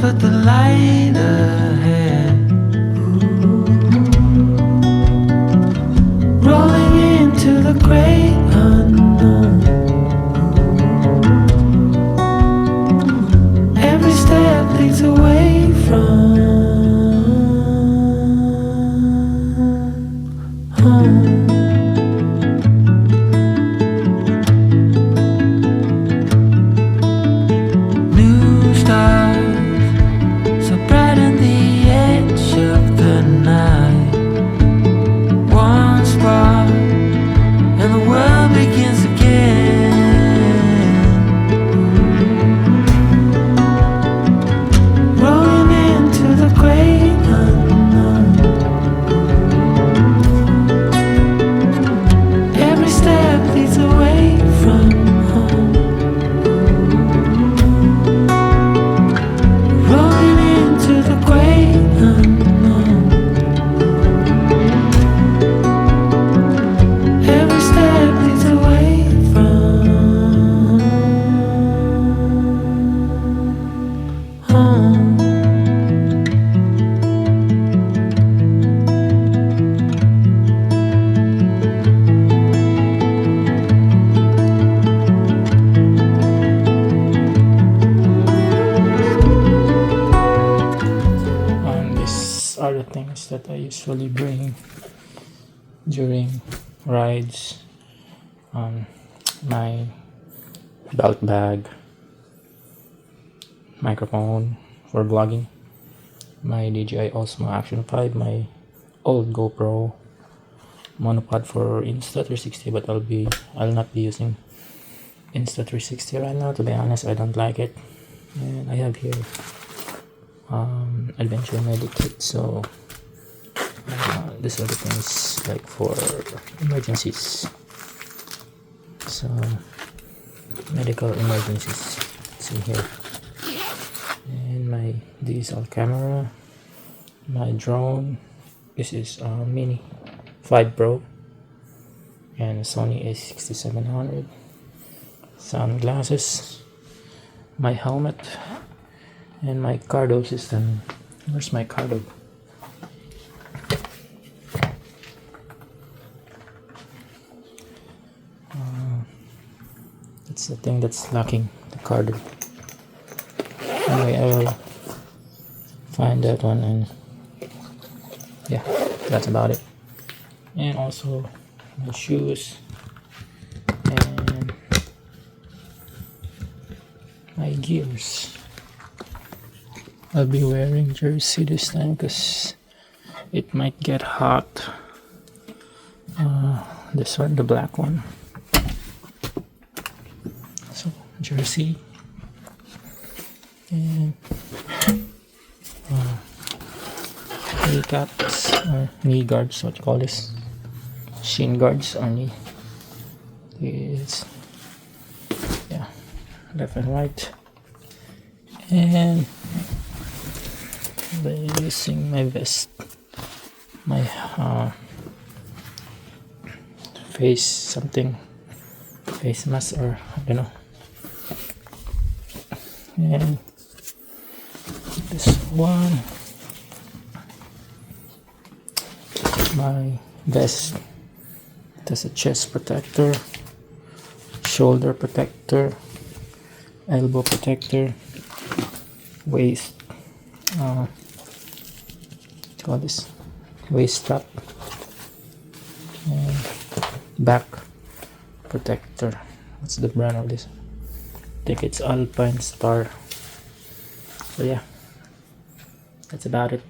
but the light ahead. Rolling into the great unknown. Every step leads away from home. New stars, so bright on the edge of the night. One spark, and the world begins again. Rolling into the great unknown. Every step leads away from home. Rolling into the great unknown. Every step leads away from home. And these are the things that I usually bring during rides. My belt bag, microphone for vlogging, my DJI Osmo Action 5, my old GoPro monopod for Insta360, but I'll not be using Insta360 right now, to be honest. I don't like it. And I have here adventure medic kit, so these are the things like for emergencies, so medical emergencies. See here, and my DSLR camera, my drone. This is a Mini 5 Pro and Sony A6700. Sunglasses, my helmet, and my cardo system. Where's my cardo? That's the thing that's lacking, the cardo. Anyway, I will find that one, and yeah, that's about it. And also my shoes and my gears. I'll be wearing jersey this time because it might get hot. This one, the black one. So jersey and knee caps or knee guards, what you call this, shin guards on knee. It's, yeah, left and right. And by using my vest, my face mask, or I don't know. And this one, my vest, it has a chest protector, shoulder protector, elbow protector, waist, call this waist strap, and back protector. What's the brand of this? I think it's Alpine Star. So yeah, that's about it.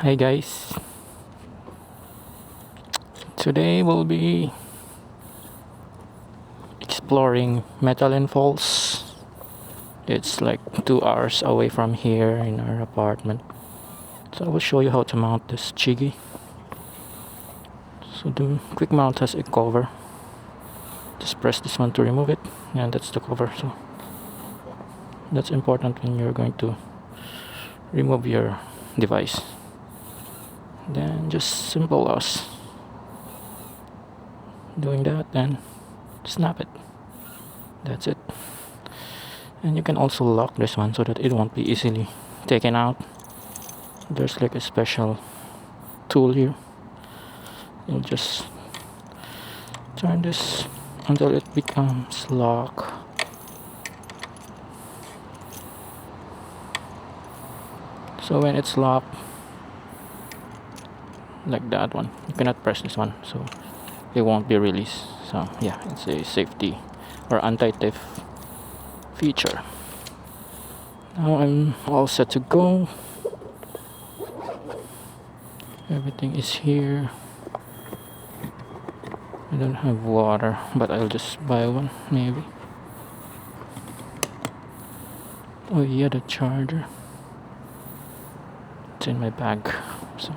Hi guys, today we'll be exploring Metaline Falls. It's like 2 hours away from here in our apartment. So I will show you how to mount this Chigi. So the quick mount has a cover. Just press this one to remove it, and that's the cover. So that's important when you're going to remove your device. Then just simple as doing that and snap it. That's it. And you can also lock this one so that it won't be easily taken out. There's like a special tool here. You'll just turn this until it becomes lock. So when it's locked, like that one, you cannot press this one, so it won't be released. So yeah, it's a safety or anti-theft feature. Now I'm all set to go. Everything is here. I don't have water, but I'll just buy one maybe. Oh yeah, the charger. It's in my bag. So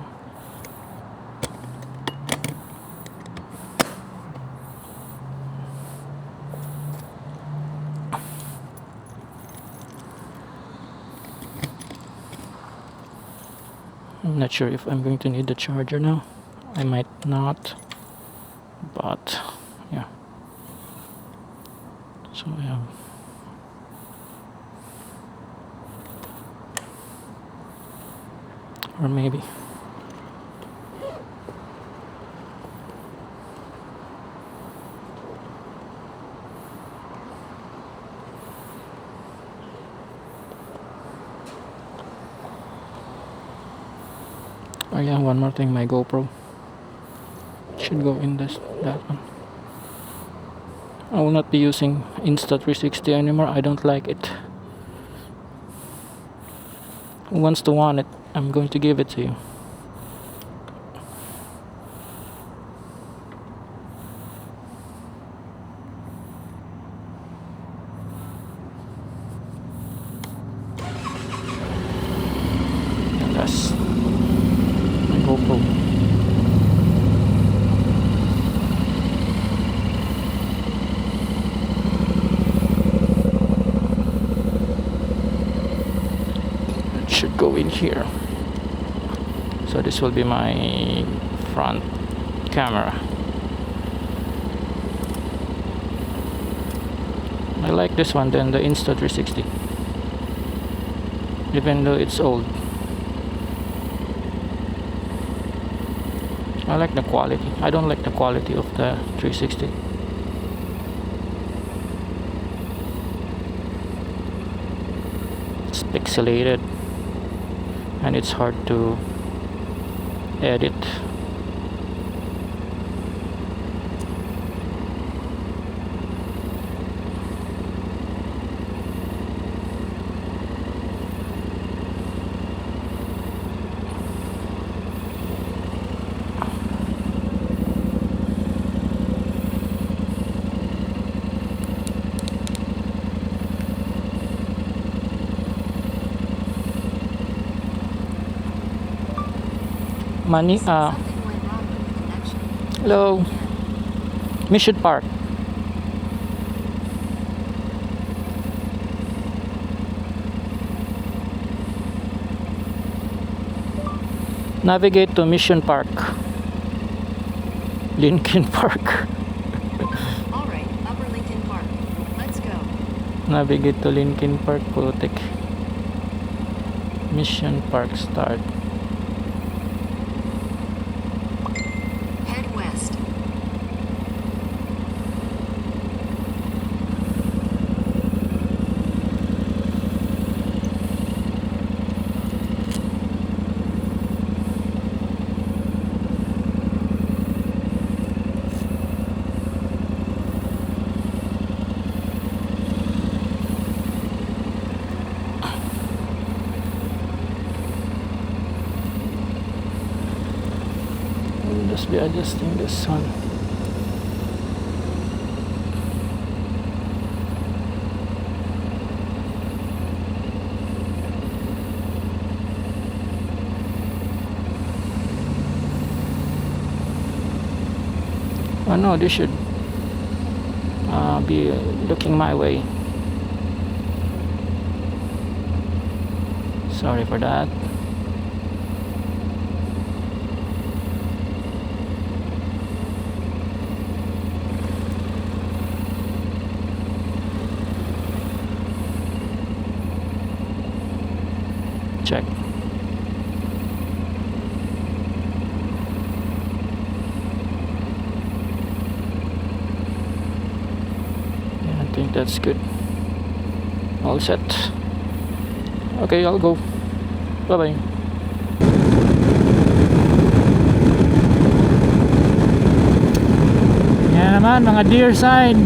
I'm not sure if I'm going to need the charger now. I might not, but yeah. So I have or maybe oh yeah, one more thing, my GoPro should go in that one. I will not be using Insta360 anymore. I don't like it. Who wants to want it? I'm going to give it to you. And that's my GoPro. It should go in here. So this will be my front camera. I like this one than the Insta360, even though it's old. I like the quality. I don't like the quality of the 360. It's pixelated and it's hard to edit. Money, hello, Mission Park. Navigate to Mission Park. Lincoln Park. Alright, Upper Lincoln Park. Let's go. Navigate to Lincoln Park, putik. Mission Park start. Head west. Just be adjusting this one. Oh no, this should be looking my way. Sorry for that. Check. Yeah, I think that's good. All set. Okay, I'll go. Bye bye. Yan naman mga deer sign.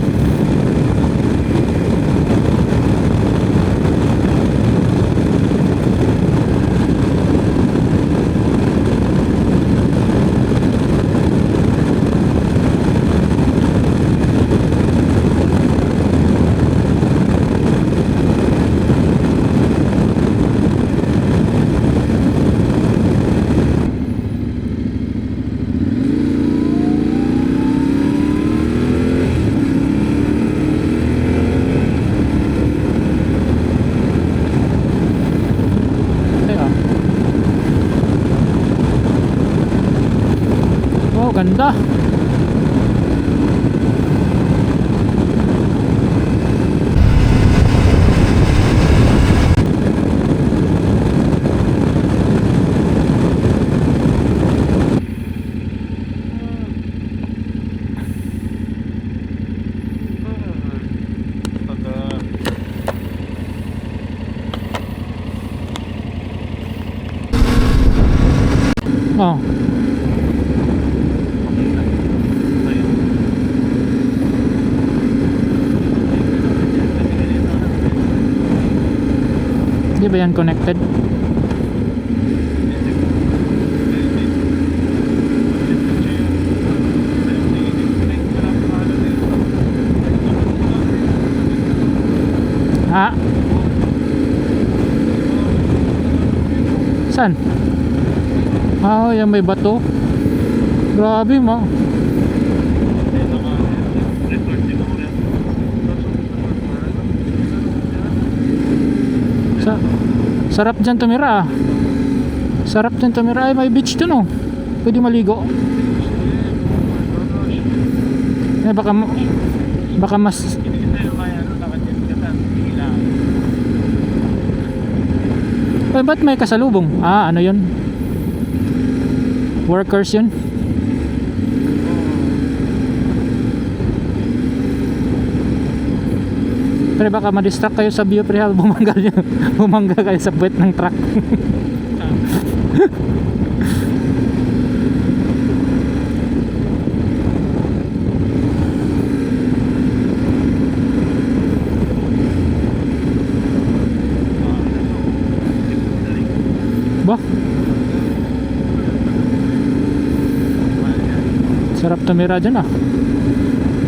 Oh, ganda. Oh. Di ba yan connected? Ha? Saan? Ah, yan may bato. Grabe mo. Sarap dyan tumira. Sarap dyan tumira. Ay, may beach dun oh. Pwede maligo. Eh, baka mas eh, ba't may kasalubong? Ah, ano yun? Workers yun? Pero baka ma-distract kayo sa view, pre, bumangga kayo sa puwet ng truck. Ba? Sarap tumira dyan ah.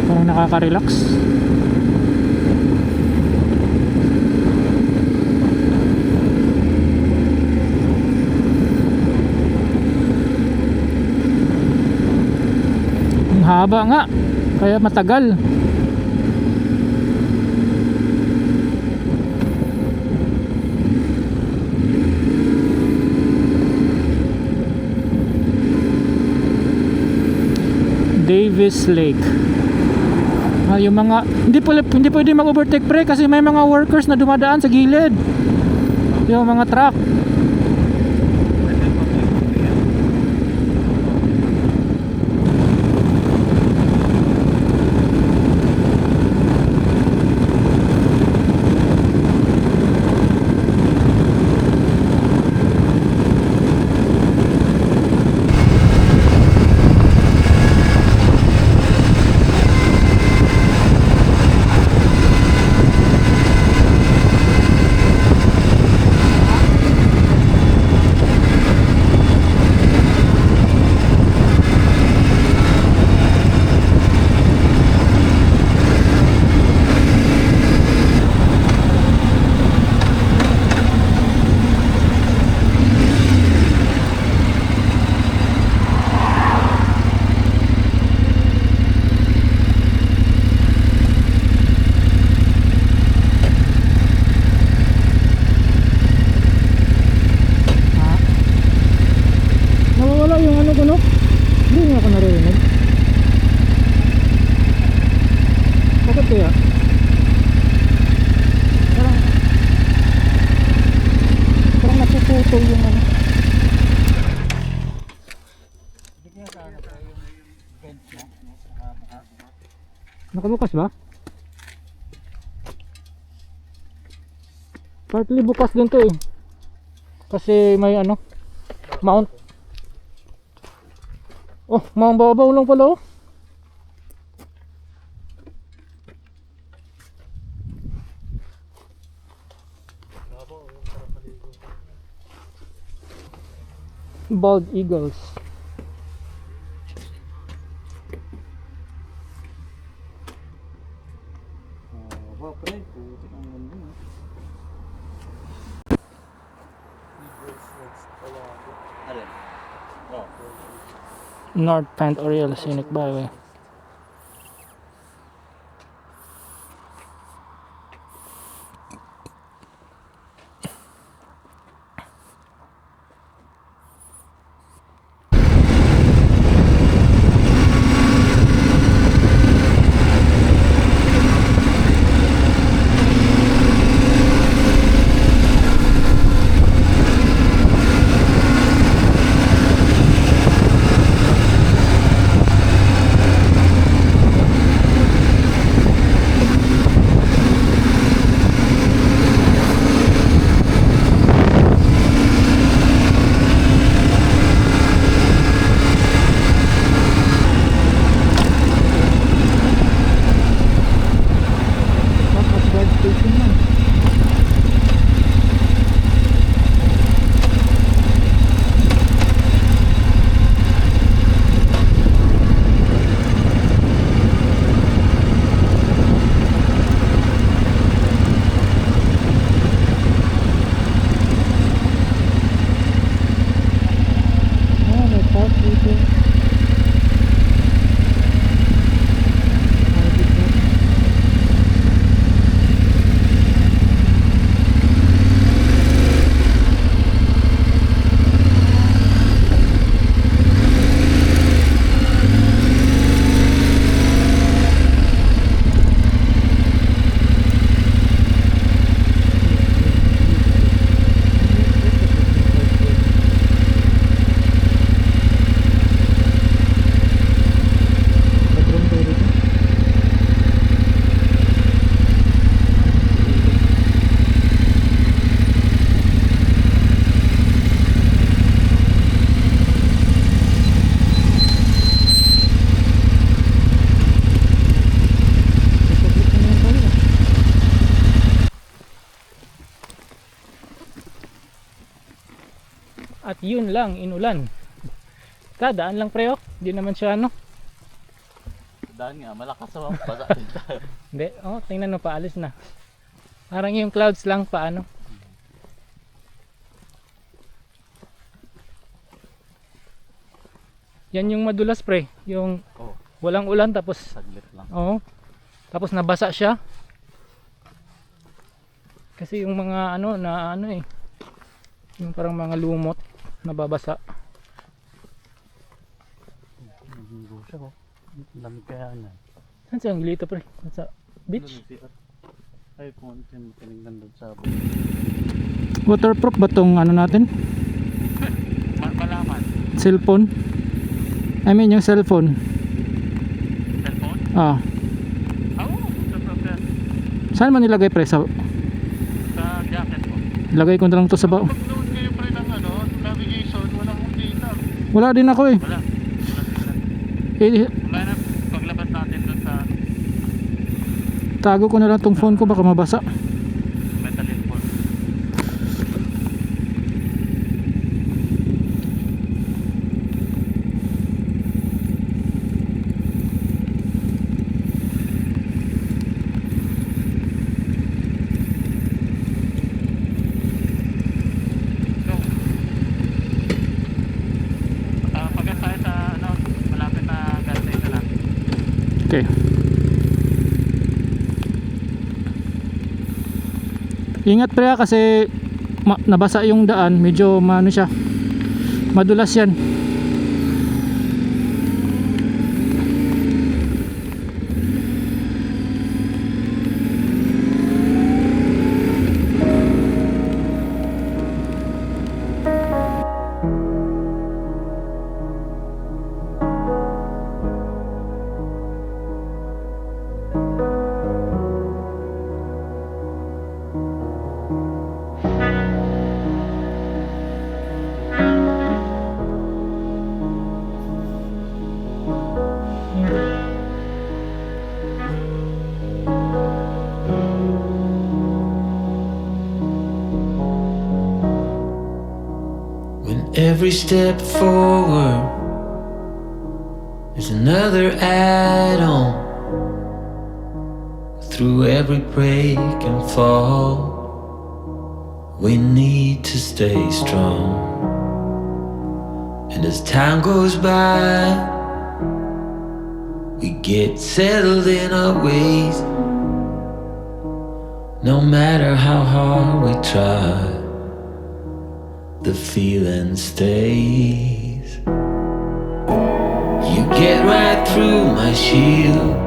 Parang nakaka-relax. Haba nga, kaya matagal. Davis Lake. Ah, yung mga hindi pwede mag-overtake, pre, kasi may mga workers na dumadaan sa gilid. Yung mga truck. Nakabukas ba? Partly bukas din to eh. Kasi may ano, mount. Oh, mababaw lang pala oh. Bald eagles. North Pant Oriel Scenic Byway. At yun lang, inulan. Kadaan lang pre, oh. Di naman siya ano. Daan nga, malakas naman basa din tayo. Hindi, oh, tingnan mo, paalis na. Parang yung clouds lang paano. Yan yung madulas pre, yung Oh, walang ulan tapos saglit lang. oh, tapos nabasa siya. Kasi yung mga ano na ano eh, yung parang mga lumot nababasa. Naging siya oh. Lamig kaya na. Saan siya ang lito pre? Sa beach? Ay, kung ano yung tinignan doon sa Waterproof ba tong ano natin? Malaman. Cellphone? I mean yung cellphone. Cellphone? Ah. Oo, sa Saan mo nilagay pre? Sa jacket ko. lagay ko na lang to sa bao. Pag-load kayo pre ng ano, navigation, walang data. Wala din ako eh. Wala. Eh, Wala na paglabas natin doon sa tago ko na lang tong phone ko baka mabasa. Metaline phone. Pagkat tayo sa ano, malapit na gas station na. Okay. Ingat pre kasi nabasa yung daan, medyo maano siya. Madulas yan. every step forward is another add-on. Through every break and fall, we need to stay strong. And as time goes by, we get settled in our ways. No matter how hard we try, the feeling stays. You get right through my shield,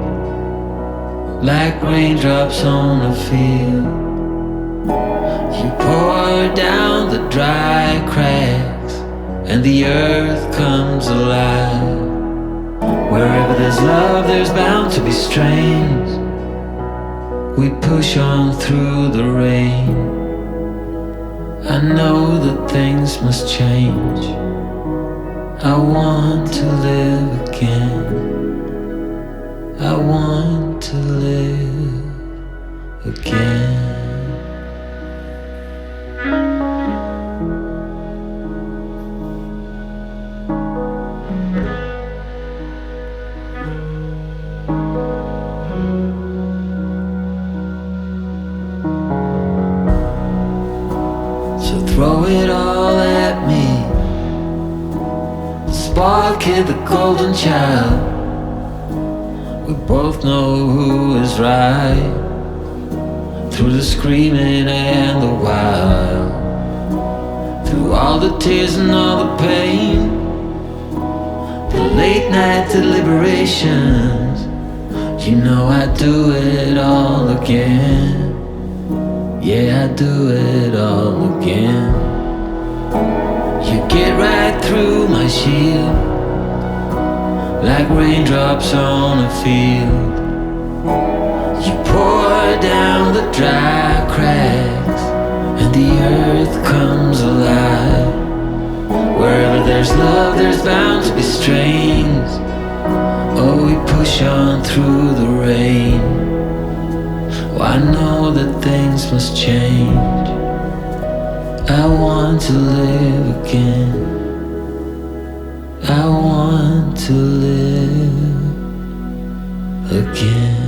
like raindrops on a field. You pour down the dry cracks, and the earth comes alive. Wherever there's love, there's bound to be strains. We push on through the rain. I know that things must change. I want to live again. I want to live again. So throw it all at me. The spark hit the golden child. We both know who is right, through the screaming and the wild, through all the tears and all the pain, the late night deliberations. You know I'd do it all again. Yeah, I'd do it all again. You get right through my shield, like raindrops on a field. You pour down the dry cracks, and the earth comes alive. Wherever there's love, there's bound to be strains. Oh, we push on through the rain. Oh, I know that things must change. I want to live again. I want to live again.